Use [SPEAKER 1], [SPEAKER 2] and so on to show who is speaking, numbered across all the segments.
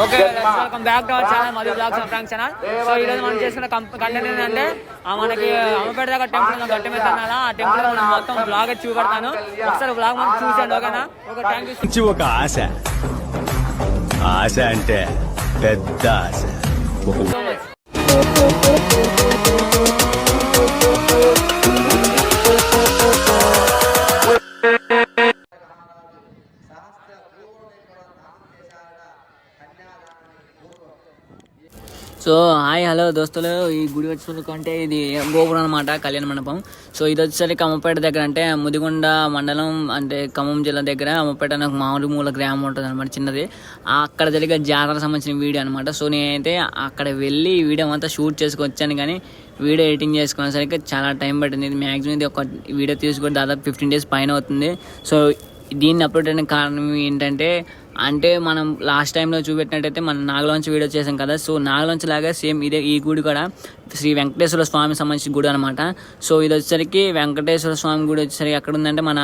[SPEAKER 1] Okay, welcome back to our channel Madhu blogs and pranks channel. So ఈ రోజు మనం చేసుకున్న కంటెంట్ ఏంటంటే మనకి అమ్మపేట దగ్గర టెంపుల్ గట్టి మీద ఆ టెంపుల్ మనం మొత్తం బ్లాగ్ చూపెడతాను. ఒకసారి బ్లాగ్ మనం చూసాను. ఓకేనా? Okay, thank you.
[SPEAKER 2] ఒక ఆశ ఆశ అంటే పెద్ద ఆశ.
[SPEAKER 1] So much. So hi hello దోస్తులు, ఈ గుడి వచ్చుకుంటే ఇది గోపురం అనమాట, కళ్యాణ మండపం. సో ఇది వచ్చేసరికి అమ్మపేట దగ్గర, అంటే ముదిగొండ మండలం, అంటే ఖమ్మం జిల్లా దగ్గర అమ్మపేట నాకు మామూలు గ్రామం ఉంటుంది అనమాట, చిన్నది. అక్కడ జరిగే జాతర సంబంధించిన వీడియో అనమాట. సో నేనైతే అక్కడ వెళ్ళి ఈ వీడియో అంతా షూట్ చేసుకొచ్చాను, కానీ వీడియో ఎడిటింగ్ చేసుకునేసరికి చాలా టైం పట్టింది. ఇది మ్యాక్సిమం ఇది ఒక వీడియో తీసుకొని దాదాపు 15 days పైన అవుతుంది. సో దీన్ని అప్లోడ్ అయిన కారణం ఏంటంటే, అంటే మనం లాస్ట్ టైంలో చూపెట్టినట్టయితే మనం నాగలోంచి వీడియో చేసాం కదా. సో నాగలోంచి లాగా సేమ్ ఇదే ఈ గుడి కూడా శ్రీ వెంకటేశ్వర స్వామి సంబంధించిన గుడి అనమాట. సో ఇది వచ్చేసరికి వెంకటేశ్వర స్వామి గుడి వచ్చేసరికి ఎక్కడ ఉందంటే మన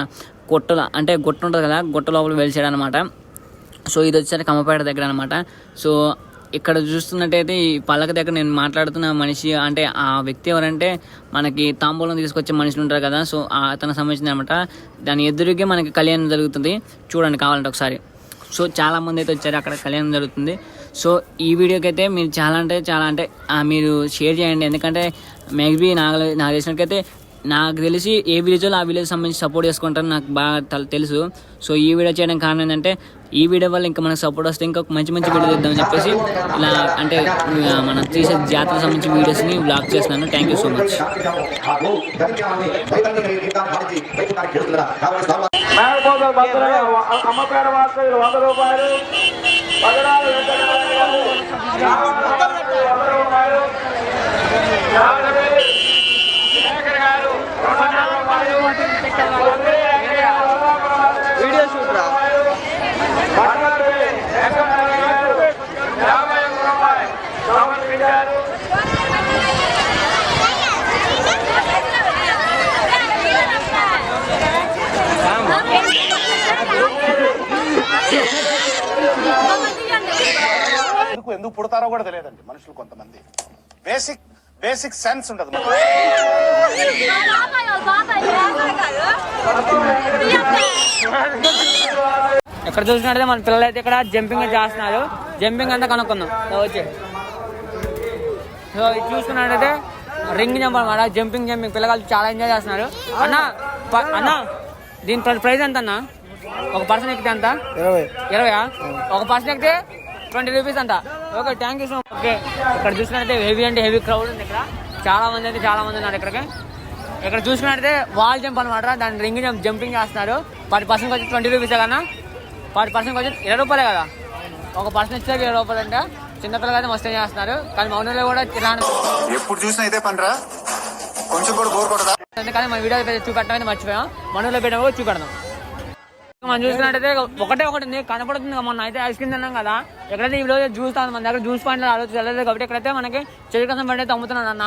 [SPEAKER 1] గుట్ట, అంటే గుట్ట ఉంటుంది కదా, గుట్ట లోపల వెలిచాడు అనమాట. సో ఇది వచ్చేసరికి అమ్మపేట దగ్గర అనమాట. సో ఇక్కడ చూస్తున్నట్టయితే ఈ పల్లక దగ్గర నేను మాట్లాడుతున్న మనిషి, అంటే ఆ వ్యక్తి ఎవరంటే మనకి తాంబూలం తీసుకొచ్చే మనుషులు ఉంటారు కదా. సో అతనికి సంబంధించింది అనమాట. దాని ఎదురుగే మనకి కళ్యాణం జరుగుతుంది, చూడండి కావాలంటే ఒకసారి. సో చాలామంది అయితే వచ్చారు, అక్కడ కళ్యాణం జరుగుతుంది. సో ఈ వీడియోకి అయితే మీరు చాలా అంటే మీరు షేర్ చేయండి, ఎందుకంటే మేబీ నాకు తెలిసినకైతే, నాకు తెలిసి ఏ విలేజ్లో ఆ విలేజ్ సంబంధించి సపోర్ట్ చేసుకుంటారని నాకు బాగా తెలుసు. సో ఈ వీడియో చేయడం కారణం ఏంటంటే, ఈ వీడియో వల్ల ఇంకా మనకు సపోర్ట్ వస్తే ఇంకా మంచి వీడియో చేద్దామని చెప్పేసి ఇలా, అంటే మనం తీసే జాతర సంబంధించిన వీడియోస్ని బ్లాగ్ చేస్తున్నాను. Thank you so much.
[SPEAKER 3] Ammapeta వాస్తవ్యులు 100 రూపాయలు, పగడాలు 100 రూపాయలు, శేఖర్ గారు 200 రూపాయలు, వీడియో షూట్ రా 50 రూపాయలు, సోమన్ గారు
[SPEAKER 4] ఎందుకు పుడతారో కూడా తెలియదండి మనుషులు. కొంతమంది బేసిక్ సెన్స్ ఉండదు.
[SPEAKER 1] ఎక్కడ చూసినట్టే మన పిల్లలు అయితే ఇక్కడ జంపింగ్ చేస్తున్నారు. జంపింగ్ అంతా కనుక్కుందాం వచ్చి. సో ఇది చూసుకున్నట్టయితే రింగ్ జంప్ అనమాట, జంపింగ్ పిల్లలు చాలా ఎంజాయ్ చేస్తున్నారు. అన్న దీని ప్రైస్ ఎంత అన్న? ఒక పర్సన్ ఎక్కితే ఎంత? 20. ఒక పర్సన్ ఎక్కితే 20 రూపీస్ అంట. Okay, thank you so much. Okay, ఇక్కడ చూసుకున్నట్టయితే హెవీ క్రౌడ్ ఉంది. ఇక్కడ చాలా మంది ఉన్నారు. ఇక్కడ చూసుకున్నట్టయితే వాల్ జంప్ అనమాట, దాని రింగ్ జంపింగ్ చేస్తున్నారు. 10 పర్సన్కి వచ్చి 20 రూపీసే కదా. 10 పర్సన్కి వచ్చి 20 రూపాయలే కదా. ఒక పర్సన్ ఇచ్చే 20 రూపాయలు అంటే చిన్నపిల్లలు అయితే మస్తు చేస్తున్నారు. కానీ మౌనంలో కూడా ఇలా
[SPEAKER 4] ఎప్పుడు చూసినా అయితే పనిరా, కొంచెం కూడా బోర్ కొడదా.
[SPEAKER 1] ఎందుకంటే మన వీడియో చూపెట్టడం మర్చిపోయాం, మనలో పెట్టడం కూడా చూపెడదాం. మనం చూసుకున్నట్టయితే ఒకటి ఉంది కనపడుతుంది. మొన్న అయితే ఐస్ క్రీమ్ తిన్నాం కదా, ఎక్కడైతే ఈ రోజు జ్యూస్ తాను, మన దగ్గర జ్యూస్ పాయింట్లు ఆలోచించలేదు కాబట్టి ఇక్కడైతే మనకి చెరుకు రసం బండి అయితే అమ్ముతున్నాను అన్న.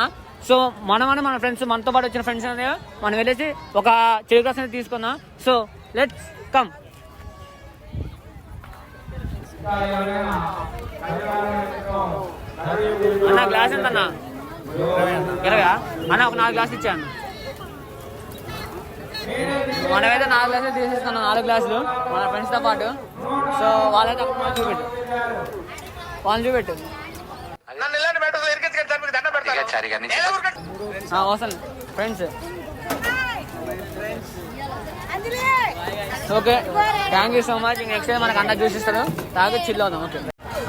[SPEAKER 1] సో మన ఫ్రెండ్స్, మనతో పాటు వచ్చిన ఫ్రెండ్స్ అనేది మనం వెళ్ళేసి ఒక చెరుకు రసం తీసుకుందాం. So let's come. అన్న గ్లాస్ ఎంత అన్న? 20 అన్న. ఒక 4 గ్లాసులు ఇచ్చాను. మనమైతే 4 గ్లాసులు తీసేసుకున్నాం, 4 గ్లాసులు మన ఫ్రెండ్స్తో పాటు. సో వాళ్ళైతే చూపెట్టు వస్తాను friends. Okay, thank you so much. Next time మనకు అన్న జ్యూస్ ఇస్తాడు, తాగి చిల్ అవుదాం. ఓకే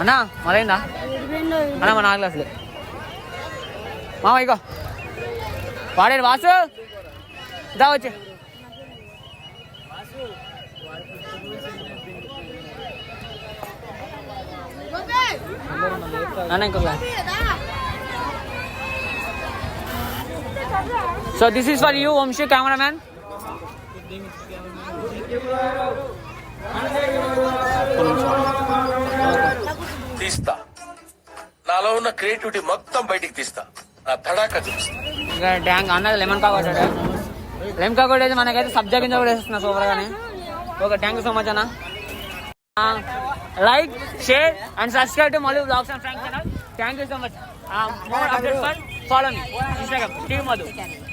[SPEAKER 1] అన్న, మరైందా అన్న? మా 4 గ్లాసులు మామ. ఇగో వాడేది వాసు, దా వచ్చి. అన్న ఇంకో glass. So this is for you Vamshi, cameraman.
[SPEAKER 5] తీస్తా, నాలో ఉన్న క్రియేటివిటీ మొత్తం బయటికి తీస్తా, నా తడాక చూపిస్తా.
[SPEAKER 1] డ్యాంగ్ అన్నది లెమన్ కాకొట్టాడు. లెమన్ కాకొట్ అయితే మనకైతే సబ్జా కింద కూడా వేస్తున్నా సూపర్ గానీ. Okay, thank you so much అన్న. like, share and subscribe to Madhu Vlogs and Frank channel. Thank you so much. More updates for follow me Instagram, Team Madhu.